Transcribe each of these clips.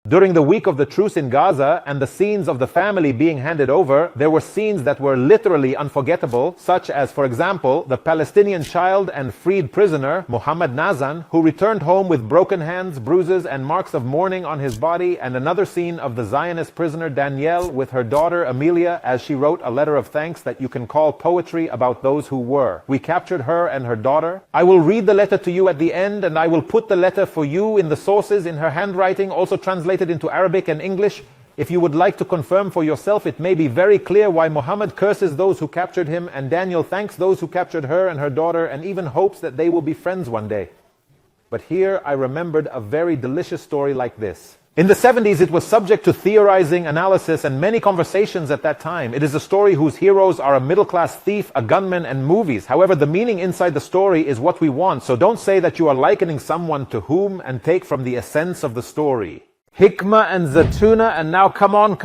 During the week of the truce in Gaza and the scenes of the family being handed over, there were scenes that were literally unforgettable, such as, for example, the Palestinian child and freed prisoner, Mohammed Nazan, who returned home with broken hands, bruises, and marks of mourning on his body, and another scene of the Zionist prisoner Danielle with her daughter Amelia as she wrote a letter of thanks that you can call poetry about those who were. We captured her and her daughter. I will read the letter to you at the end, and I will put the letter for you in the sources in her handwriting, also translated into Arabic and English. If you would like to confirm for yourself, it may be very clear why Muhammad curses those who captured him, and Daniel thanks those who captured her and her daughter, and even hopes that they will be friends one day. But here I remembered a very delicious story like this. In the 70s, it was subject to theorizing, analysis, and many conversations at that time. It is a story whose heroes are a middle-class thief, a gunman, and movies. However, the meaning inside the story is what we want, so don't say that you are likening someone to whom and take from the essence of the story. Hikmah and Zatuna, and now come on.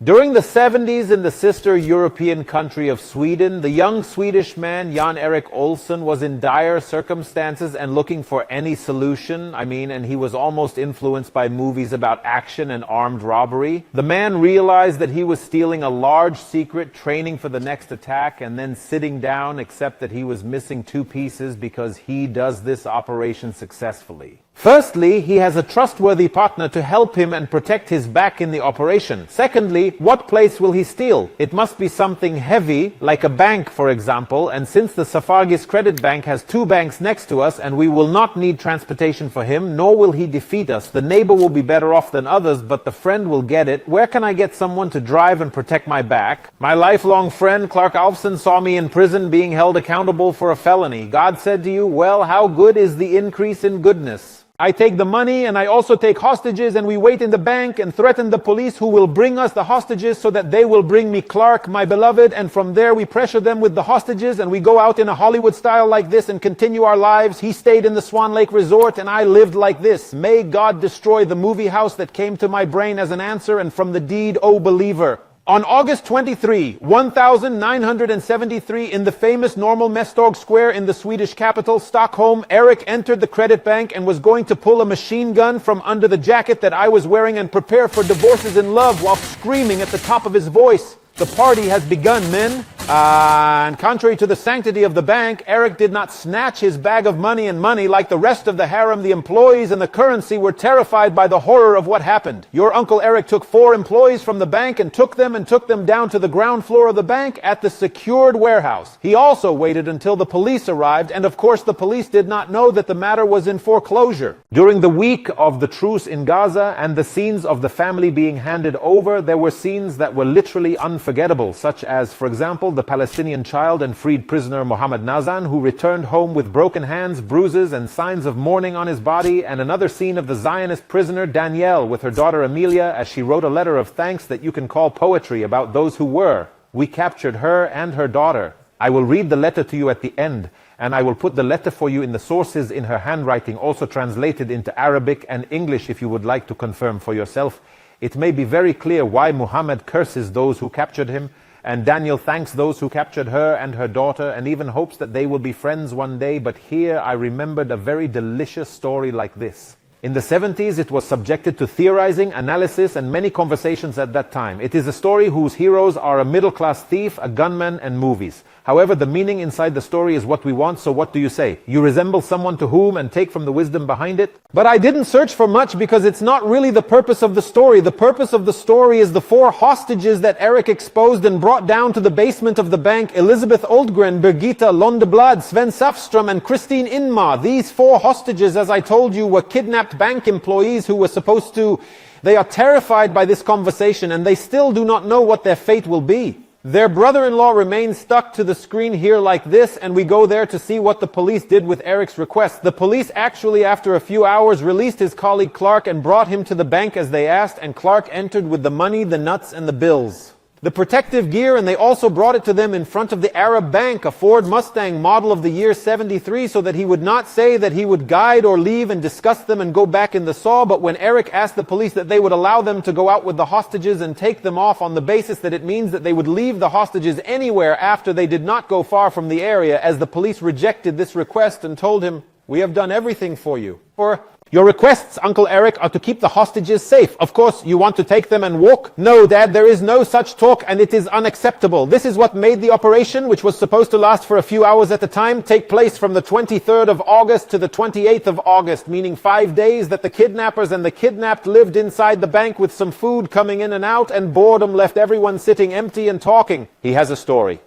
During the 70s in the sister European country of Sweden, the young Swedish man Jan-Erik Olsson was in dire circumstances and looking for any solution. And he was almost influenced by movies about action and armed robbery. The man realized that he was stealing a large secret, training for the next attack, and then sitting down, except that he was missing two pieces because he does this operation successfully. Firstly, he has a trustworthy partner to help him and protect his back in the operation. Secondly, what place will he steal? It must be something heavy, like a bank, for example, and since the Safargis Credit Bank has two banks next to us and we will not need transportation for him, nor will he defeat us. The neighbor will be better off than others, but the friend will get it. Where can I get someone to drive and protect my back? My lifelong friend, Clark Alfson, saw me in prison being held accountable for a felony. God said to you, well, how good is the increase in goodness? I take the money and I also take hostages, and we wait in the bank and threaten the police who will bring us the hostages so that they will bring me Clark, my beloved, and from there we pressure them with the hostages and we go out in a Hollywood style like this and continue our lives. He stayed in the Swan Lake Resort and I lived like this. May God destroy the movie house that came to my brain as an answer, and from the deed, O believer. On August 23, 1973, in the famous Normal Mästog Square in the Swedish capital, Stockholm, Eric entered the credit bank and was going to pull a machine gun from under the jacket that I was wearing and prepare for divorces in love while screaming at the top of his voice, "The party has begun, men." And contrary to the sanctity of the bank, Eric did not snatch his bag of money like the rest of the harem. The employees and the currency were terrified by the horror of what happened. Your Uncle Eric took 4 employees from the bank and took them down to the ground floor of the bank at the secured warehouse. He also waited until the police arrived, and of course the police did not know that the matter was in foreclosure. During the week of the truce in Gaza and the scenes of the family being handed over, there were scenes that were literally unforgettable, such as, for example, the Palestinian child and freed prisoner Mohammed Nazan, who returned home with broken hands, bruises, and signs of mourning on his body, and another scene of the Zionist prisoner Danielle with her daughter Amelia as she wrote a letter of thanks that you can call poetry about those who were. We captured her and her daughter. I will read the letter to you at the end, and I will put the letter for you in the sources in her handwriting, also translated into Arabic and English if you would like to confirm for yourself. It may be very clear why Muhammad curses those who captured him, and Daniel thanks those who captured her and her daughter, and even hopes that they will be friends one day. But here I remembered a very delicious story like this. In the 70s, it was subjected to theorizing, analysis, and many conversations at that time. It is a story whose heroes are a middle-class thief, a gunman, and movies. However, the meaning inside the story is what we want, so what do you say? You resemble someone to whom and take from the wisdom behind it? But I didn't search for much because it's not really the purpose of the story. The purpose of the story is the 4 hostages that Eric exposed and brought down to the basement of the bank: Elizabeth Oldgren, Birgitta Londeblad, Sven Safström, and Christine Inma. These 4 hostages, as I told you, were kidnapped bank employees who were supposed to... They are terrified by this conversation and they still do not know what their fate will be. Their brother-in-law remains stuck to the screen here like this, and we go there to see what the police did with Eric's request. The police actually, after a few hours, released his colleague Clark and brought him to the bank as they asked, and Clark entered with the money, the nuts, and the bills. The protective gear, and they also brought it to them in front of the Arab Bank, a Ford Mustang model of the year 73, so that he would not say that he would guide or leave and discuss them and go back in the saw. But when Eric asked the police that they would allow them to go out with the hostages and take them off on the basis that it means that they would leave the hostages anywhere after they did not go far from the area, as the police rejected this request and told him, "We have done everything for you." For Your requests, Uncle Eric, are to keep the hostages safe. Of course, you want to take them and walk? No, Dad, there is no such talk, and it is unacceptable. This is what made the operation, which was supposed to last for a few hours at a time, take place from the 23rd of August to the 28th of August, meaning 5 days that the kidnappers and the kidnapped lived inside the bank with some food coming in and out, and boredom left everyone sitting empty and talking. He has a story.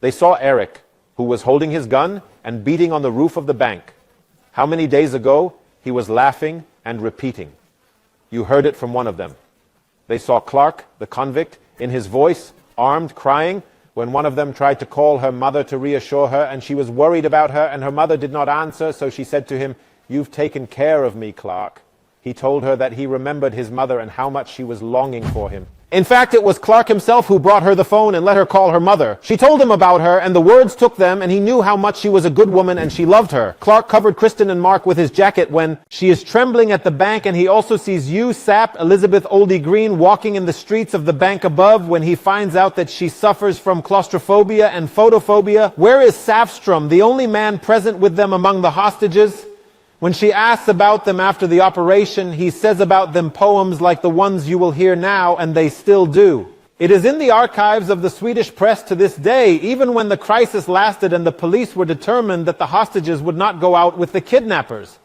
They saw Eric, who was holding his gun and beating on the roof of the bank. How many days ago? He was laughing and repeating. You heard it from one of them. They saw Clark, the convict, in his voice, armed, crying, when one of them tried to call her mother to reassure her, and she was worried about her, and her mother did not answer, so she said to him, "You've taken care of me, Clark." He told her that he remembered his mother and how much she was longing for him. In fact, it was Clark himself who brought her the phone and let her call her mother. She told him about her, and the words took them, and he knew how much she was a good woman and she loved her. Clark covered Kristen and Mark with his jacket when she is trembling at the bank, and he also sees you, Sap, Elizabeth Oldie Green, walking in the streets of the bank above when he finds out that she suffers from claustrophobia and photophobia. Where is Safstrom, the only man present with them among the hostages? When she asks about them after the operation, he says about them poems like the ones you will hear now, and they still do. It is in the archives of the Swedish press to this day, even when the crisis lasted and the police were determined that the hostages would not go out with the kidnappers.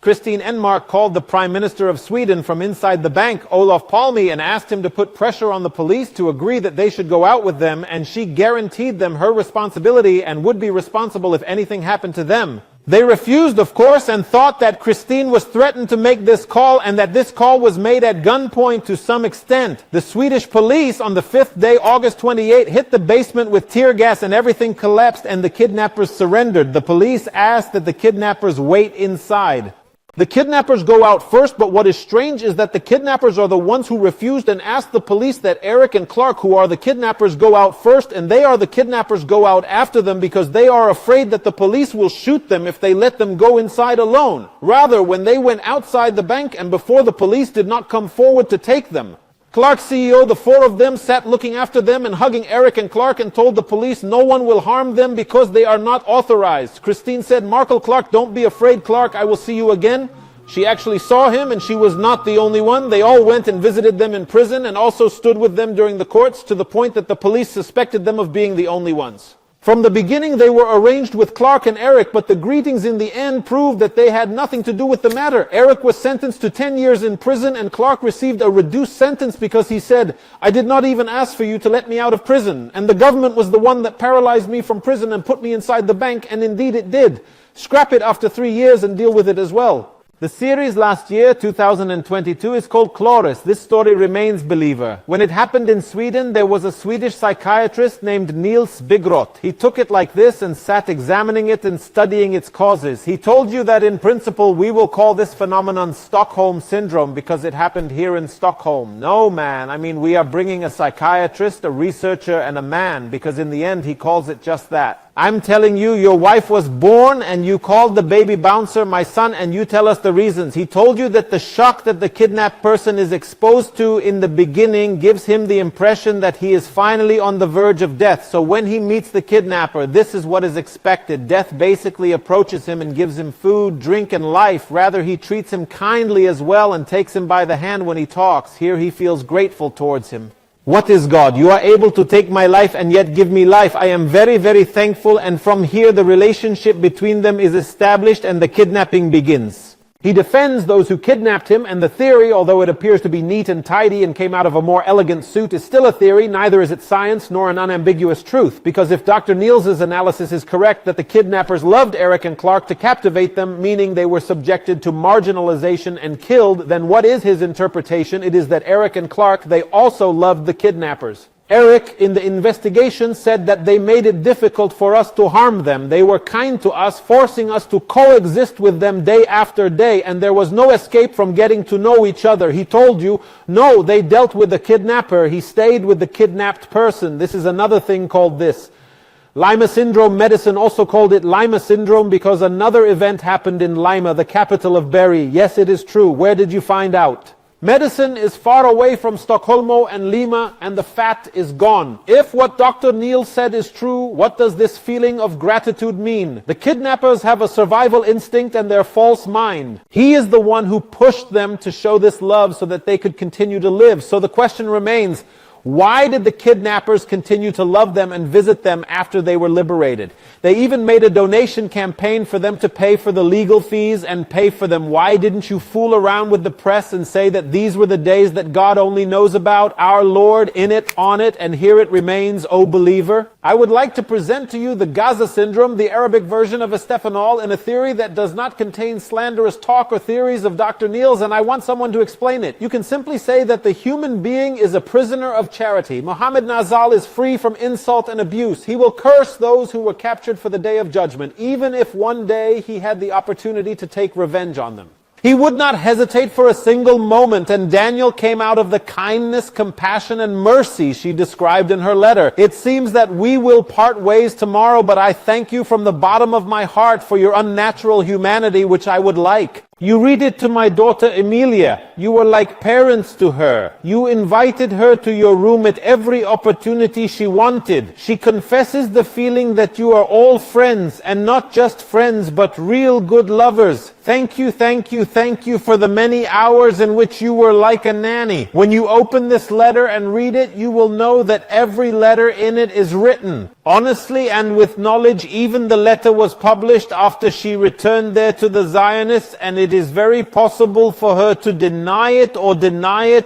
Christine Enmark called the Prime Minister of Sweden from inside the bank, Olof Palme, and asked him to put pressure on the police to agree that they should go out with them, and she guaranteed them her responsibility and would be responsible if anything happened to them. They refused, of course, and thought that Christine was threatened to make this call, and that this call was made at gunpoint to some extent. The Swedish police on the 5th day, August 28, hit the basement with tear gas, and everything collapsed and the kidnappers surrendered. The police asked that the kidnappers wait inside. The kidnappers go out first, but what is strange is that the kidnappers are the ones who refused and asked the police that Eric and Clark, who are the kidnappers, go out first, and they are the kidnappers go out after them because they are afraid that the police will shoot them if they let them go inside alone. Rather, when they went outside the bank and before the police did not come forward to take them, Clark's CEO, the four of them, sat looking after them and hugging Eric and Clark and told the police no one will harm them because they are not authorized. Christine said, "Markle Clark, don't be afraid, Clark, I will see you again." She actually saw him, and she was not the only one. They all went and visited them in prison and also stood with them during the courts, to the point that the police suspected them of being the only ones. From the beginning, they were arranged with Clark and Eric, but the greetings in the end proved that they had nothing to do with the matter. Eric was sentenced to 10 years in prison, and Clark received a reduced sentence because he said, "I did not even ask for you to let me out of prison, and the government was the one that paralyzed me from prison and put me inside the bank," and indeed it did. Scrap it after 3 years and deal with it as well. The series last year, 2022, is called Chloris. This story remains, believer. When it happened in Sweden, there was a Swedish psychiatrist named Niels Bigroth. He took it like this and sat examining it and studying its causes. He told you that in principle we will call this phenomenon Stockholm Syndrome because it happened here in Stockholm. No, man. I mean, we are bringing a psychiatrist, a researcher, and a man, because in the end he calls it just that. I'm telling you, your wife was born and you called the baby bouncer my son, and you tell us the reasons. He told you that the shock that the kidnapped person is exposed to in the beginning gives him the impression that he is finally on the verge of death. So when he meets the kidnapper, this is what is expected. Death basically approaches him and gives him food, drink, and life. Rather, he treats him kindly as well and takes him by the hand when he talks. Here he feels grateful towards him. What is God? You are able to take my life and yet give me life. I am very, very thankful, and from here the relationship between them is established and the kidnapping begins. He defends those who kidnapped him, and the theory, although it appears to be neat and tidy and came out of a more elegant suit, is still a theory. Neither is it science nor an unambiguous truth. Because if Dr. Niels's analysis is correct, that the kidnappers loved Eric and Clark to captivate them, meaning they were subjected to marginalization and killed, then what is his interpretation? It is that Eric and Clark, they also loved the kidnappers. Eric, in the investigation, said that they made it difficult for us to harm them. They were kind to us, forcing us to coexist with them day after day, and there was no escape from getting to know each other. He told you, no, they dealt with the kidnapper. He stayed with the kidnapped person. This is another thing called this. Lima syndrome medicine also called it Lima syndrome because another event happened in Lima, the capital of Berry. Yes, it is true. Where did you find out? Medicine is far away from Stockholm and Lima, and the fat is gone. If what Dr. Neil said is true, what does this feeling of gratitude mean? The kidnappers have a survival instinct and their false mind. He is the one who pushed them to show this love so that they could continue to live. So the question remains, why did the kidnappers continue to love them and visit them after they were liberated? They even made a donation campaign for them to pay for the legal fees and pay for them. Why didn't you fool around with the press and say that these were the days that God only knows about, our Lord in it, on it, and here it remains, O believer? I would like to present to you the Gaza syndrome, the Arabic version of Estephanol, in a theory that does not contain slanderous talk or theories of Dr. Neil's, and I want someone to explain it. You can simply say that the human being is a prisoner of charity. Muhammad Nazal is free from insult and abuse. He will curse those who were captured for the day of judgment, even if one day he had the opportunity to take revenge on them. He would not hesitate for a single moment, and Daniel came out of the kindness, compassion, and mercy she described in her letter. It seems that we will part ways tomorrow, but I thank you from the bottom of my heart for your unnatural humanity, which I would like. You read it to my daughter Emilia. You were like parents to her. You invited her to your room at every opportunity she wanted. She confesses the feeling that you are all friends, and not just friends, but real good lovers. Thank you, thank you, thank you for the many hours in which you were like a nanny. When you open this letter and read it, you will know that every letter in it is written honestly and with knowledge. Even the letter was published after she returned there to the Zionists, and it is very possible for her to deny it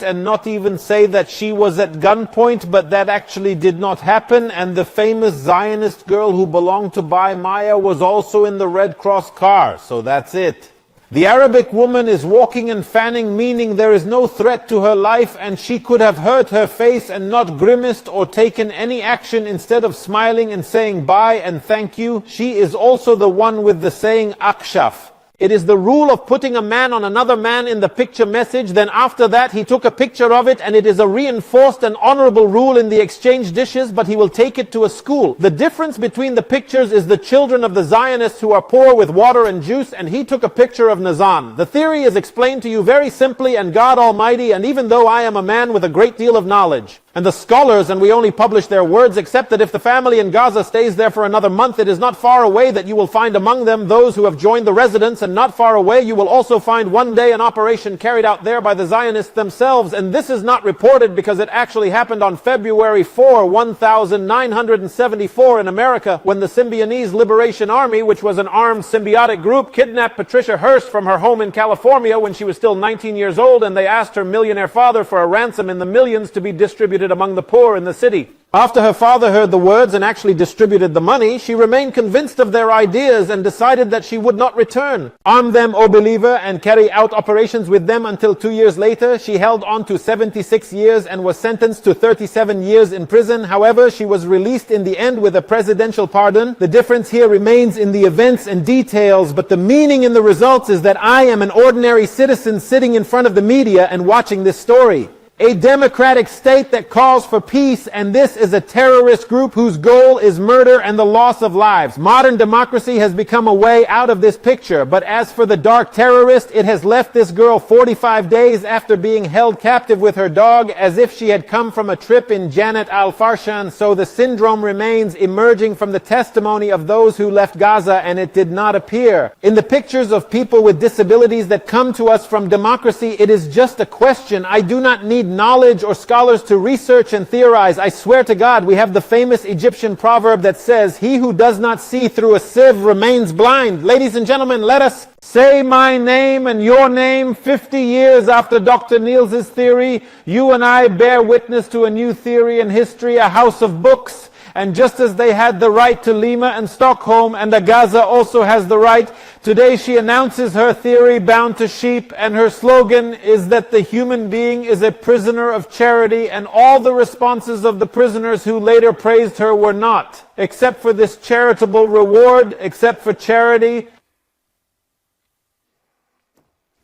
and not even say that she was at gunpoint, but that actually did not happen. And the famous Zionist girl who belonged to Bai Maya was also in the Red Cross car. So that's it. The Arabic woman is walking and fanning, meaning there is no threat to her life, and she could have hurt her face and not grimaced or taken any action instead of smiling and saying bye and thank you. She is also the one with the saying akshaf. It is the rule of putting a man on another man in the picture message. Then after that, he took a picture of it, and it is a reinforced and honorable rule in the exchange dishes, but he will take it to a school. The difference between the pictures is the children of the Zionists who are poor with water and juice, and he took a picture of Nazan. The theory is explained to you very simply, and God Almighty, and even though I am a man with a great deal of knowledge, and the scholars, and we only publish their words, accept that if the family in Gaza stays there for another month, it is not far away that you will find among them those who have joined the residents, and not far away you will also find one day an operation carried out there by the Zionists themselves. And this is not reported because it actually happened on February 4, 1974 in America, when the Symbionese Liberation Army, which was an armed symbiotic group, kidnapped Patricia Hearst from her home in California when she was still 19 years old, and they asked her millionaire father for a ransom in the millions to be distributed among the poor in the city. After her father heard the words and actually distributed the money, she remained convinced of their ideas and decided that she would not return. Arm them, O believer, and carry out operations with them until 2 years later. She held on to 76 years and was sentenced to 37 years in prison. However, she was released in the end with a presidential pardon. The difference here remains in the events and details, but the meaning in the results is that I am an ordinary citizen sitting in front of the media and watching this story. A democratic state that calls for peace, and this is a terrorist group whose goal is murder and the loss of lives. Modern democracy has become a way out of this picture, but as for the dark terrorist, it has left this girl 45 days after being held captive with her dog as if she had come from a trip in Jannat al-Farshan. So the syndrome remains emerging from the testimony of those who left Gaza, and it did not appear. In the pictures of people with disabilities that come to us from democracy, it is just a question. I do not need knowledge or scholars to research and theorize. I swear to God, we have the famous Egyptian proverb that says, "He who does not see through a sieve remains blind." Ladies and gentlemen, let us say my name and your name 50 years after Dr. Niels' theory. You and I bear witness to a new theory in history, a house of books. And just as they had the right to Lima and Stockholm, and Gaza also has the right, today she announces her theory bound to sheep, and her slogan is that the human being is a prisoner of charity, and all the responses of the prisoners who later praised her were not, except for this charitable reward, except for charity.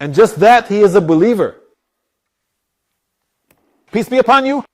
And just that, he is a believer. Peace be upon you.